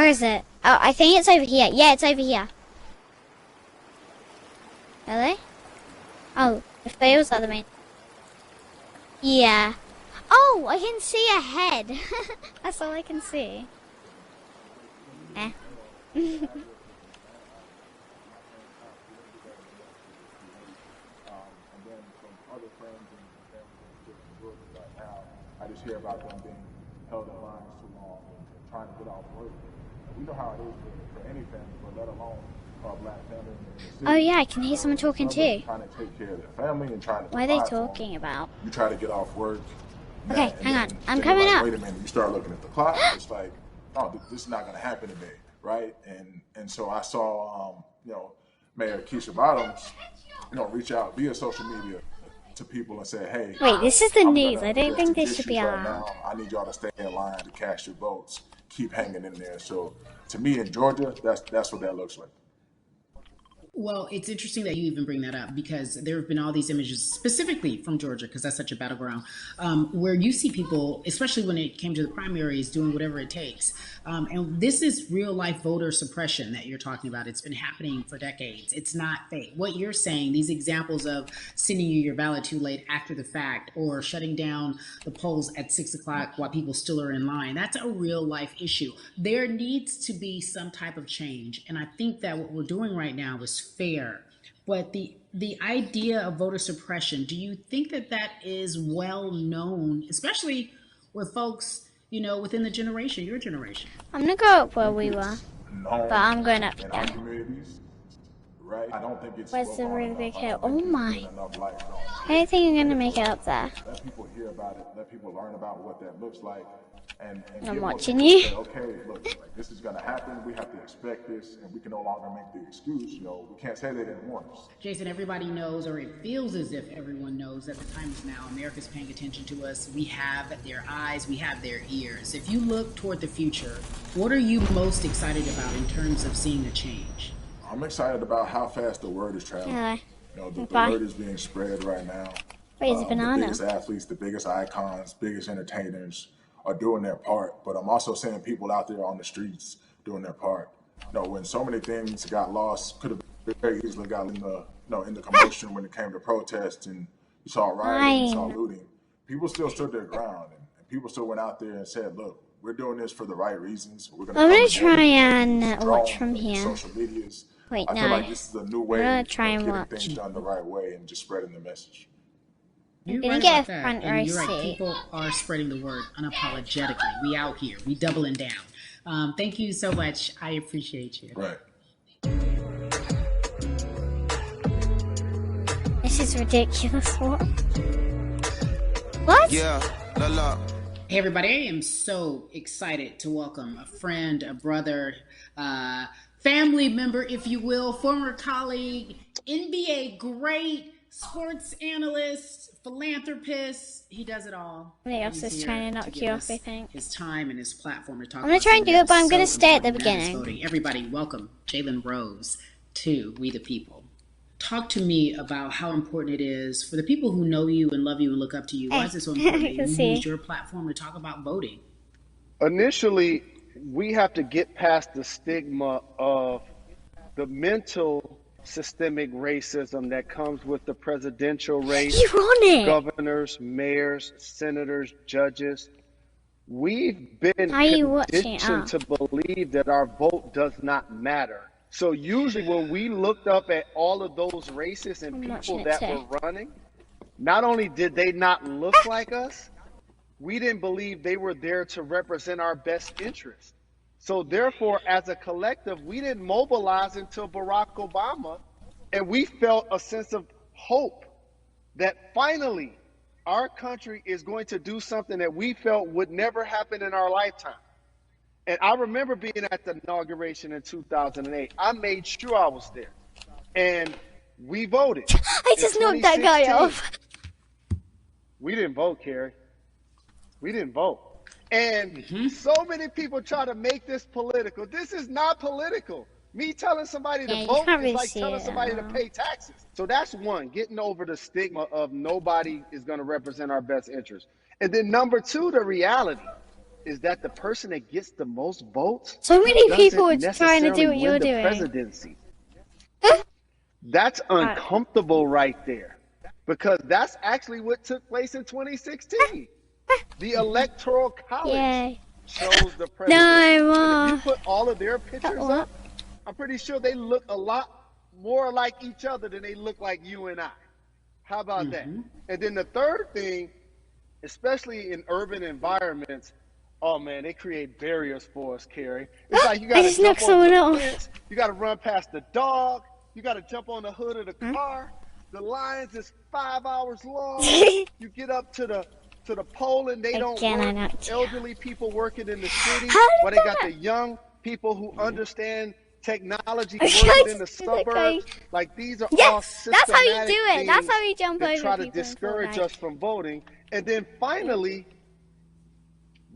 Where is it? Oh, I think it's over here. Yeah, it's over here. Really? Oh, the fields are the main. Yeah. Oh, I can see a head. That's all I can see. Eh. I just hear about them being held in lines too long and trying to get off work. We know how it is for any family, but let alone a black family in the city. Oh yeah, I can hear someone talking too. Trying to take care of their family and trying to. What are they talking about? You try to get off work. Okay, hang on. I'm coming up. Wait a minute. You start looking at the clock. It's like, oh, this is not going to happen today, right? And so I saw, Mayor Keisha Bottoms, reach out via social media to people and say, hey. Wait, this is the news. I don't think this should be allowed. Right, I need y'all to stay in line to cast your votes. Keep hanging in there. So to me in Georgia, that's what that looks like. Well, it's interesting that you even bring that up because there have been all these images specifically from Georgia, because that's such a battleground, where you see people, especially when it came to the primaries, doing whatever it takes. And this is real life voter suppression that you're talking about. It's been happening for decades. It's not fake. What you're saying, these examples of sending you your ballot too late after the fact or shutting down the polls at 6 o'clock while people still are in line, that's a real life issue. There needs to be some type of change. And I think that what we're doing right now is fair. But the idea of voter suppression, do you think that is well known, especially with folks, within the generation, your generation? I'm going to go up where we were, but I'm going up here. Right? I don't think it's where's the really big hill? Oh my. I don't think you're going to make it up there. Let people hear about it. Let people learn about what that looks like. And I'm watching you. Say, okay, look, this is going to happen. We have to expect this, and we can no longer make the excuse. We can't say they didn't warn us. Jason, everybody knows, or it feels as if everyone knows that the time is now. America's paying attention to us. We have their eyes. We have their ears. If you look toward the future, what are you most excited about in terms of seeing a change? I'm excited about how fast the word is traveling. The word is being spread right now. Where's the banana? The biggest athletes, the biggest icons, biggest entertainers are doing their part, but I'm also seeing people out there on the streets doing their part. When so many things got lost, could have very easily got in the commotion when it came to protests, and you saw rioting, you saw looting. People still stood their ground, and people still went out there and said, "Look, we're doing this for the right reasons. We're I'm gonna try and watch from here." Social medias. Wait, I feel like this is a new way of getting things done the right way and just spreading the message. I'm gonna get a front row seat. Right. People are spreading the word unapologetically. We out here. We doubling down. Thank you so much. I appreciate you. Right. This is ridiculous. What? Yeah. La la. Hey everybody, I am so excited to welcome a friend, a brother, family member, if you will, former colleague, NBA great, sports analyst, philanthropist. He does it all. Somebody else is trying to knock you off, I think. His time and his platform to talk I'm going to try and do it, but I'm going to stay at the beginning. Voting. Everybody, welcome Jalen Rose to We the People. Talk to me about how important it is for the people who know you and love you and look up to you. Why is it so important that you use your platform to talk about voting? Initially, we have to get past the stigma of the mental systemic racism that comes with the presidential race, governors, mayors, senators, judges. We've been conditioned to believe that our vote does not matter. So usually when we looked up at all of those races and people that were running, not only did they not look like us, we didn't believe they were there to represent our best interests. So therefore, as a collective, we didn't mobilize until Barack Obama, and we felt a sense of hope that finally our country is going to do something that we felt would never happen in our lifetime. And I remember being at the inauguration in 2008. I made sure I was there. And we voted. I just knocked that guy off. We didn't vote, Carrie. We didn't vote. And so many people try to make this political. This is not political. Me telling somebody to vote is like telling somebody to pay taxes. So that's one, getting over the stigma of nobody is going to represent our best interest. And then number two, the reality. is that the person that gets the most votes So many people are doesn't trying to do what necessarily you're win the doing. presidency. That's uncomfortable right there, because that's actually what took place in 2016. The Electoral College Yay. chose the president. No And if you more. put all of their pictures What? up, I'm pretty sure they look a lot more like each other than they look like you and I. How about that? And then the third thing, especially in urban environments, oh man, they create barriers for us, Carrie. It's like you got to just jump knocked on someone the off. fence, you got to run past the dog, you got to jump on the hood of the car. The lines is 5 hours long. You get up to the poll and they don't Again, I work. knocked you. Elderly people working in the city, How did while they got that- the young people who understand technology I working tried in the to do that, suburbs. Like these are all Yes, that's how you systematic do it. That's things how you jump that over try to people in discourage Fortnite. us from voting. And then finally,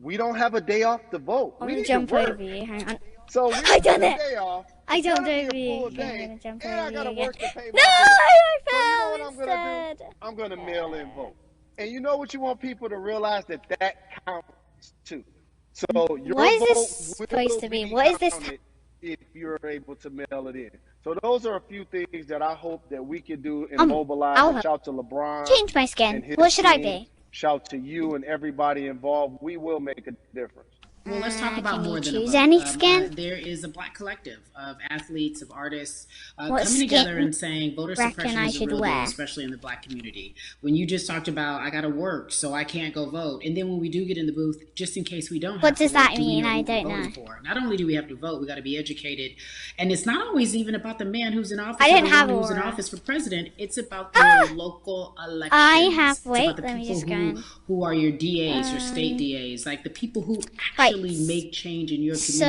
we don't have a day off to vote. I'm We gonna need jump to work. over you. Hang on. So we I done get it. a day off. I It's jumped gonna be over a you. full I'm day, gonna jump and over I gotta you work again. to pay No, my bills. So you know I what fell I'm gonna do? instead. I'm gonna mail in vote. And you know what you want people to realize, that counts too. So your What is vote this will supposed to be? be What is this? counted if you're able to mail it in. So those are a few things that I hope that we can do and mobilize. I'll And shout to LeBron. change my And skin. his What should I team. be? Shout to you and everybody involved. We will make a difference. Well, let's talk about Can you more than choose a vote. any skin? There is a black collective of athletes, of artists What coming together skin and saying voter reckon suppression I is a should real deal, wear? especially in the black community. When you just talked about, I got to work, so I can't go vote. And then when we do get in the booth, just in case we don't What have to does work, that do we mean? know I who we're don't voting know. for? Not only do we have to vote, we got to be educated. And it's not always even about the man who's in office I or didn't the have woman who's in Aura. office for president. It's about your local elections. I have- It's wait, about the let me people just go in. who are your DAs, your state DAs, like the people who actually make change in your community. So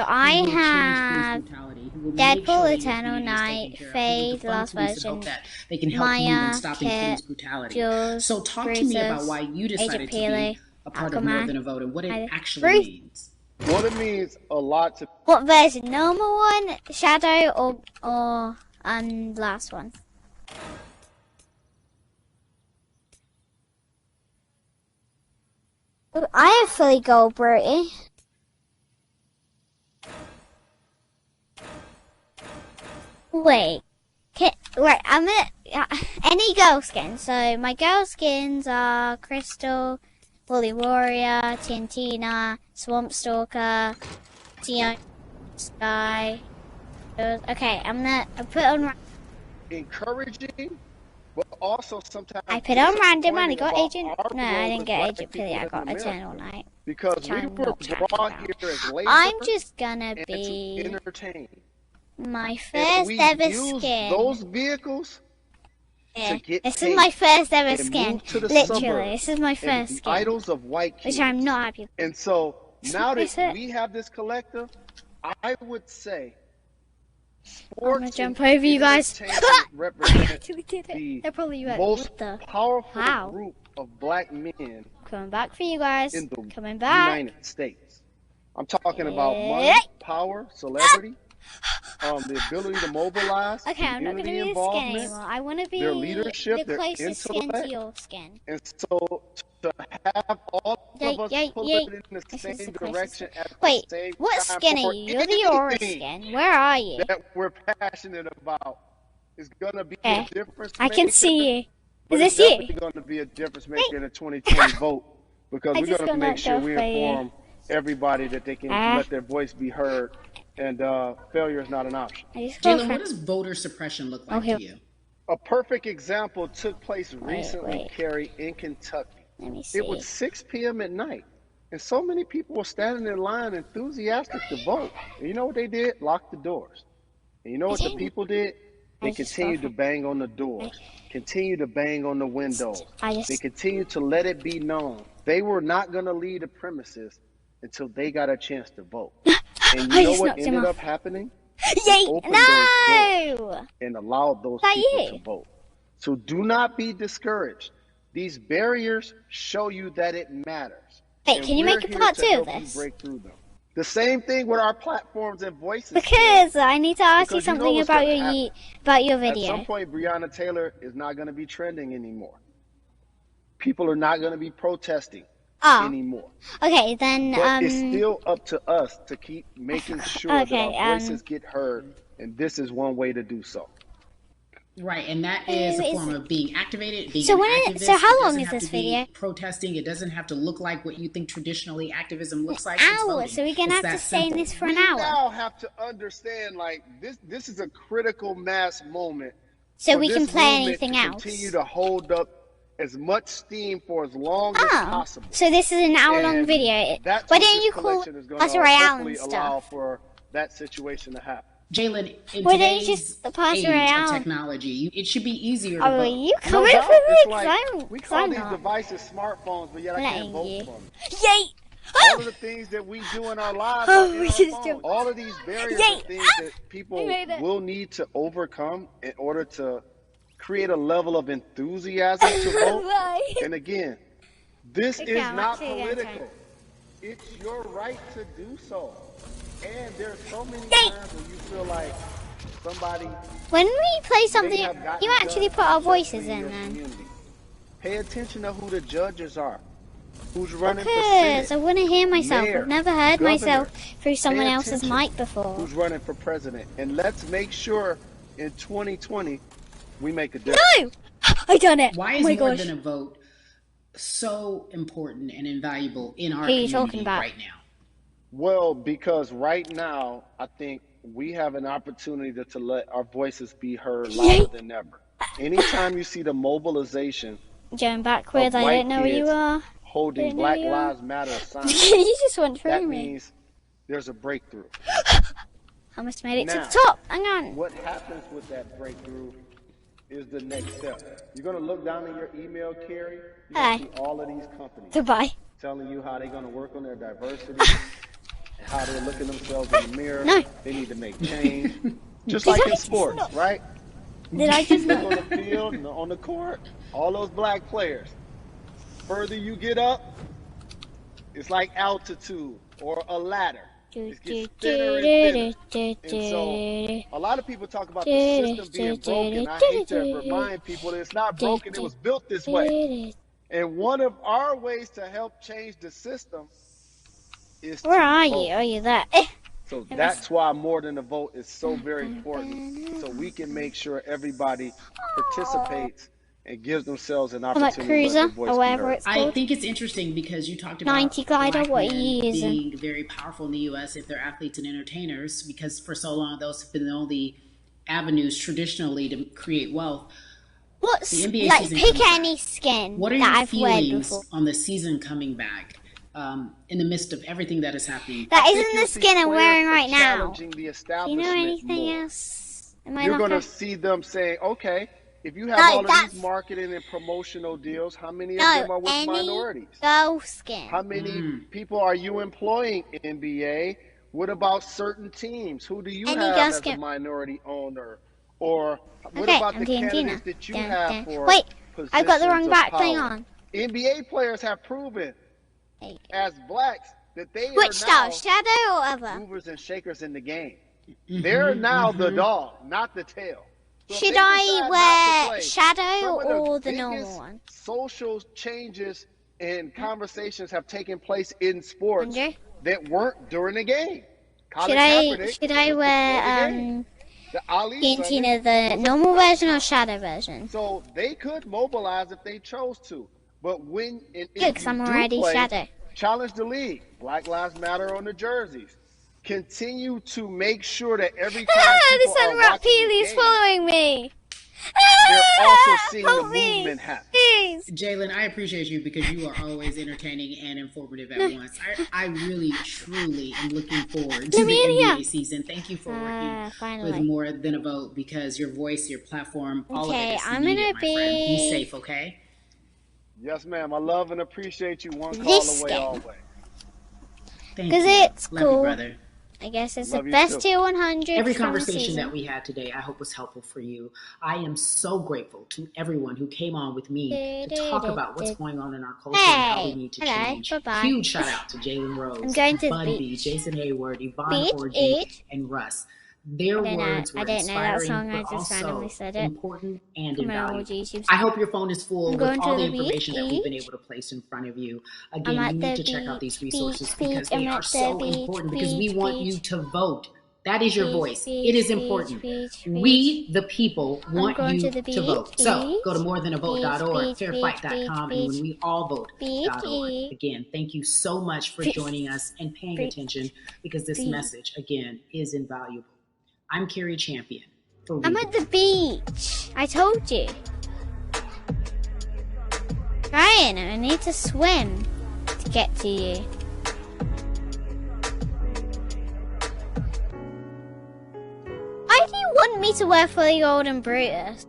I who will change have police brutality, who will make Deadpool, sure that your Eternal community is Night, taken care of, who will Fade, defund Last police and hope Version, that they can help you Maya, in stopping Kit, police brutality. Jules, So talk to me about Brutus, why you decided Agent to Peely, be a part of More Aquaman, Than a Vote and what it Bruce. actually means. Well, it means a lot to What version? Normal one, Shadow, or last one? I have fully gold, Brody. Wait. Right, I'm gonna... any girl skin. So, my girl skins are Crystal, Woolly Warrior, Tintina, Swamp Stalker, Tion Sky. Okay, I put on... encouraging, but also sometimes I put on random and I disappointing got about Agent... our No, I role didn't as get black Agent people Pilly, I in got America. Eternal Night. Because Which we I'm were not talking brought about. here as labor I'm just gonna and to be... entertain. my And first we ever use skin. those vehicles Yeah, to get this paid is my first ever and skin. move to the Literally, suburbs this is my and first be skin. idols of white kids. Which I'm not happy with. And so now Is that it? we have this collective, I would say I'm gonna sports jump and over you guys. entertainment represent Actually did the it. They're probably right. most What the? powerful How? group of black men Coming back for you guys. in the Coming back. United States. I'm talking about money, Hey. power, celebrity, the ability to mobilize, Okay, I'm not gonna community be a skin involvement, anymore. I want to be their leadership, the their closest skin to intellect. your skin. And so to have all of us pull it in the This is same the closest. direction at Wait, the same what time skin for are you? You're the aura anything skin. Where are you? that we're passionate about is going to be Okay, a difference I can maker, see you. but Is it's this definitely you? going to be a difference maker in the 2020 vote, because I we're just going to got make sure knocked we off by you. inform everybody that they can let their voice be heard, and failure is not an option. I just got Jalen, what does voter suppression look like Okay. to you? A perfect example took place recently, wait. Carrie, in Kentucky. Let me see. It was 6 p.m. at night, and so many people were standing in line enthusiastic to vote. And you know what they did? Locked the doors. And you know what the people did? They I just continued to got- bang on the doors, continued to bang on the windows. They continued to let it be known they were not going to leave the premises until they got a chance to vote. And I you know just what knocked him ended off. up happening? Yay! Opened those doors No! and allowed those Is that people you? to vote. So do not be discouraged. These barriers show you that it matters. Wait, And can you we're make a here part to 2 of help you this? break through them. The same thing with our platforms and voices. Because I need to ask you Because you know something what's about gonna your happen. about your At video. some point, Breonna Taylor is not going to be trending anymore. People are not going to be protesting anymore. Okay, then But it's still up to us to keep making sure that our voices get heard, and this is one way to do so. Right, and that is a form of being activated, being so an activist. so how long doesn't is have this to be video? protesting. It doesn't have to look like what you think traditionally activism looks like. An It's hour, voting. so we're gonna It's have to that stay in simple. this for an We hour. now have to understand, like, this is a critical mass moment. So for we can this play movement anything to else. continue to hold up as much steam for as long as possible. So this is an hour-long And video. that's Why what don't this you call collection is gonna Battle Royale hopefully and allow stuff? for that situation to happen. Jalen, in Why don't you today's just pass age Royale? of technology, it should be easier to Oh, are vote. you No coming doubt. for me? It's 'Cause like, we call I'm these not. devices smartphones, but yet I can't Letting vote you. for them. Yay! All of the things that we do in our lives Oh, are in we our just phones. jumped. All of these barriers Yay! are things that people made it. will need to overcome in order to create a level of enthusiasm to vote. Bye. And again, this Okay, is I'm not actually gonna political. It's your right to do so. And there's so many Yay! times when you feel like somebody When we play may something, have gotten you actually done put our unjustly voices in in your then. community. Pay attention to who the judges are, who's running for Because I Senate, want to hear myself. mayor, I've never heard governor. myself through someone Pay else's attention mic before. who's running for president. And let's make sure in 2020 we make a difference. No! I done it. Why Oh is my more gosh. than a vote so important and invaluable in our Who are you community talking about? right now? Well, because right now, I think we have an opportunity to let our voices be heard louder than ever. Anytime you see the mobilization Going backwards, I white don't know where you kids are. holding Don't know Black you are. Lives Matter signs, You just went through that me. means there's a breakthrough. I almost made it to Now, the top. Hang on. What happens with that breakthrough is the next step. You're going to look down in your email, Carrie. You're going to see all of these companies Goodbye. telling you how they're going to work on their diversity, and how they're looking themselves in the mirror. No. They need to make change. Just Did like I in just sports, not- right? Did I just Look on the field, and on the court, all those black players. Further you get up, it's like altitude or a ladder. It gets thinner and thinner. And so a lot of people talk about the system being broken. I hate to remind people that it's not broken. It was built this way. And one of our ways to help change the system is Where to are vote. you? Are you there? So that's why more than a vote is so very important. So we can make sure everybody participates and gives themselves an Like opportunity to Cruiser let their voice or be whatever heard. it's I called. think it's interesting because you talked about 90 glider, black what are men you using? being very powerful in the U.S. if they're athletes and entertainers, because for so long those have been the only avenues traditionally to create wealth. What's The NBA like season pick comes back. any skin What are that your I've wear feelings before? on the season coming back in the midst of everything that is happening? That I think isn't the you'll see skin I'm players wearing right now. challenging the Do you know establishment anything more. else? Am I You're not going to gonna- see them saying, okay, if you have No, all of that's- these marketing and promotional deals, how many of No, them are with any minorities? girl skin. How many people are you employing in NBA? What about certain teams? Who do you Any have girl as a skin. minority owner? Or what Okay, about I'm the Tina. candidates that you Dun, have dun. for Wait, I've got the positions wrong of back thing power? on. NBA players have proven There you go. as blacks that they Which are style, now shadow or other? movers and shakers in the game. They're now the dog, not the tail. So if Should they I decide not to wear play, shadow some of or the biggest normal one? social changes and conversations have taken place in sports Andrew? that weren't during the game. Colin Should I Kaepernick wear was before the game. The Ali Argentina Sunday the was normal before version or the shadow version? So they could mobilize if they chose to. But when if Good, 'cause you I'm do already play, shadow. challenge the league. Black Lives Matter on the jerseys. Continue to make sure that every time The people Sun are Rat watching the Peely's game, following me. they're also seeing the Help me, movement happen. please. Jalen, I appreciate you because you are always entertaining and informative at once. I really, truly am looking forward to Let the me in NBA here. season. Thank you for working with Finally. More Than a Vote because your voice, your platform, all of Okay, it is I'm needed, gonna my friend. Be be- safe, okay? Yes, ma'am. I love and appreciate you. One call This away, game. always. Thank 'Cause you. it's Love cool. you, brother. I guess it's Love the you best too. tier 100 Every from the conversation season. that we had today, I hope was helpful for you. I am so grateful to everyone who came on with me to talk about what's going on in our culture and how we need to Hello, change. bye-bye. Huge shout out to Jalen Rose, I'm going to the Bun B, beach. Jason Hayward, Yvonne Beach, Orgy, beach. and Russ. Their words were I didn't know that inspiring, song. I but just also randomly said it. important and From my old invaluable. YouTube. I hope your phone is full I'm with going all to the the information that we've been beach. able to place in front of you. I'm Again, at you the need to check out these beach, resources beach, because beach. they I'm are at the so beach, important because we beach, want you beach. to vote. That is your Beach, voice. beach, It is beach, important. beach, We, the people, I'm want going you to the to vote. So go to beach, morethanavote.org, beach, beach, fairfight.com, and beach, when we all vote.org. beach, Again, thank you so much for beach, joining us and paying beach, attention because this beach. message, again, is invaluable. I'm Carrie Champion for I'm at the beach. I told you. Ryan, I need to swim to get to you. Why do you want me to wear fully golden Brutus?